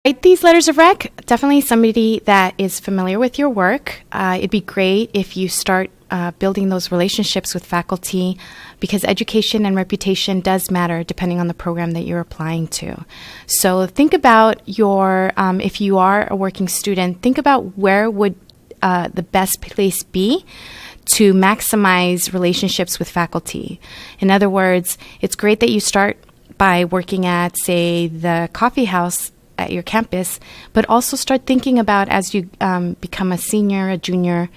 Write these letters of rec. Definitely somebody that is familiar with your work. It'd be great if you start building those relationships with faculty, because education and reputation does matter depending on the program that you're applying to. So think about if you are a working student, think about where would the best place be to maximize relationships with faculty. In other words, it's great that you start by working at, say, the coffee house at your campus, but also start thinking about, as you become a senior, a junior,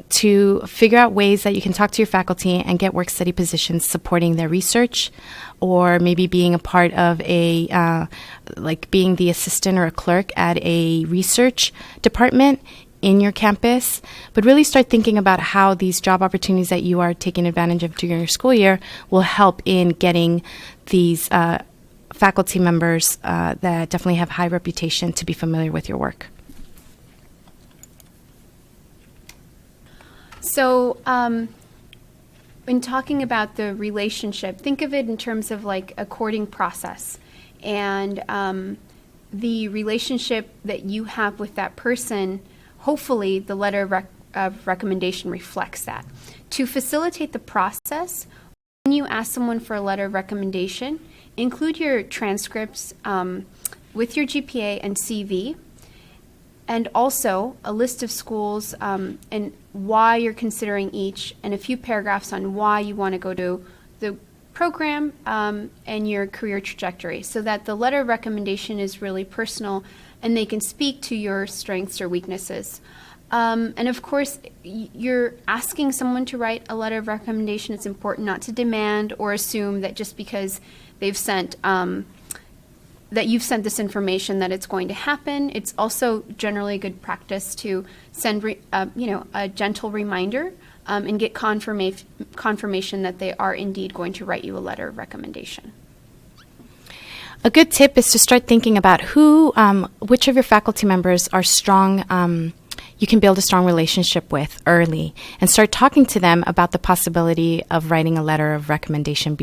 to figure out ways that you can talk to your faculty and get work study positions supporting their research, or maybe being a part of like being the assistant or a clerk at a research department in your campus. But really start thinking about how these job opportunities that you are taking advantage of during your school year will help in getting these faculty members that definitely have high reputation to be familiar with your work. So in talking about the relationship, think of it in terms of like a courting process, and the relationship that you have with that person, hopefully the letter of recommendation reflects that. To facilitate the process, when you ask someone for a letter of recommendation, include your transcripts with your GPA and CV, and also a list of schools and why you're considering each, and a few paragraphs on why you want to go to the program and your career trajectory, so that the letter of recommendation is really personal and they can speak to your strengths or weaknesses. And of course, you're asking someone to write a letter of recommendation. It's important not to demand or assume that just because they've sent that you've sent this information that it's going to happen. It's also generally good practice to send a gentle reminder and get confirmation that they are indeed going to write you a letter of recommendation. A good tip is to start thinking about which of your faculty members are strong, you can build a strong relationship with early, and start talking to them about the possibility of writing a letter of recommendation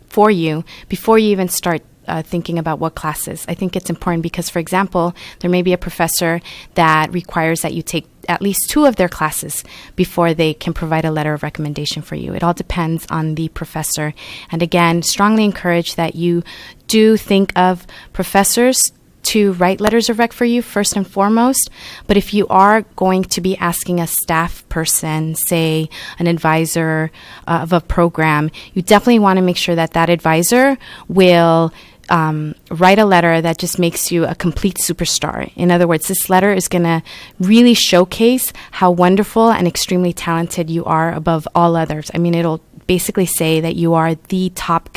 for you before you even start thinking about what classes. I think it's important because, for example, there may be a professor that requires that you take at least 2 of their classes before they can provide a letter of recommendation for you. It all depends on the professor. And again, strongly encourage that you do think of professors to write letters of rec for you first and foremost. But if you are going to be asking a staff person, say an advisor of a program, you definitely want to make sure that that advisor will write a letter that just makes you a complete superstar. In other words, this letter is going to really showcase how wonderful and extremely talented you are above all others. I mean, it'll basically say that you are the top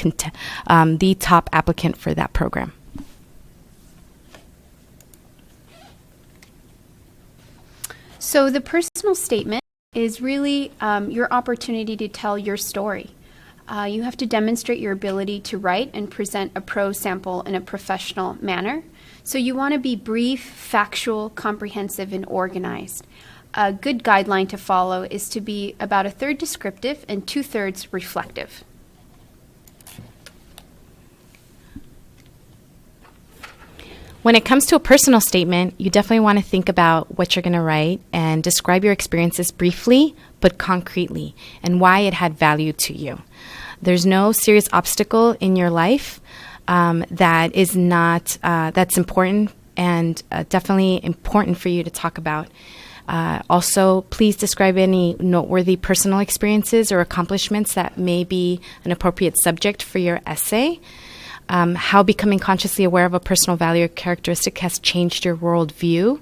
applicant for that program. So the personal statement is really your opportunity to tell your story. You have to demonstrate your ability to write and present a prose sample in a professional manner. So you want to be brief, factual, comprehensive, and organized. A good guideline to follow is to be about 1/3 descriptive and 2/3 reflective. When it comes to a personal statement, you definitely want to think about what you're going to write and describe your experiences briefly but concretely and why it had value to you. There's no serious obstacle in your life that is not that's important and definitely important for you to talk about. Also, please describe any noteworthy personal experiences or accomplishments that may be an appropriate subject for your essay. How becoming consciously aware of a personal value or characteristic has changed your worldview,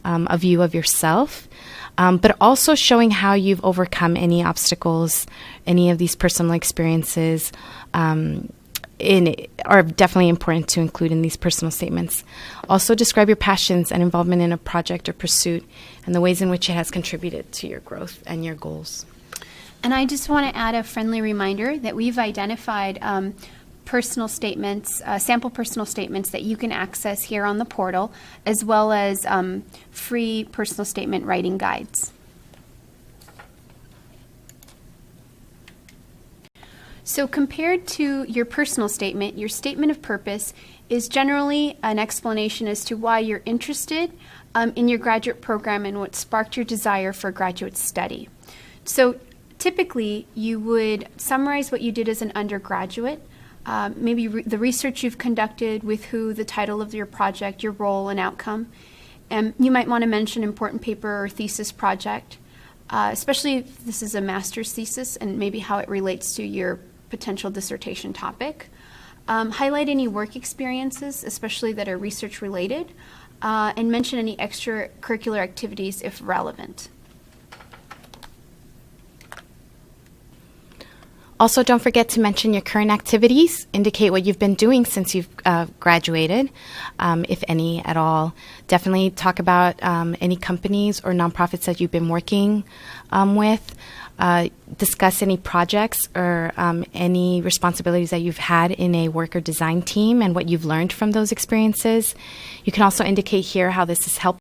a view of yourself, but also showing how you've overcome any obstacles, any of these personal experiences are definitely important to include in these personal statements. Also, describe your passions and involvement in a project or pursuit and the ways in which it has contributed to your growth and your goals. And I just want to add a friendly reminder that we've identified personal statements, sample personal statements that you can access here on the portal, as well as free personal statement writing guides. So compared to your personal statement, your statement of purpose is generally an explanation as to why you're interested in your graduate program and what sparked your desire for graduate study. So typically, you would summarize what you did as an undergraduate, maybe the research you've conducted, with who, the title of your project, your role and outcome. And you might want to mention important paper or thesis project, especially if this is a master's thesis, and maybe how it relates to your potential dissertation topic. Highlight any work experiences, especially that are research related, and mention any extracurricular activities if relevant. Also, don't forget to mention your current activities. Indicate what you've been doing since you've graduated, if any at all. Definitely talk about any companies or nonprofits that you've been working with. Discuss any projects or any responsibilities that you've had in a work or design team and what you've learned from those experiences. You can also indicate here how this has helped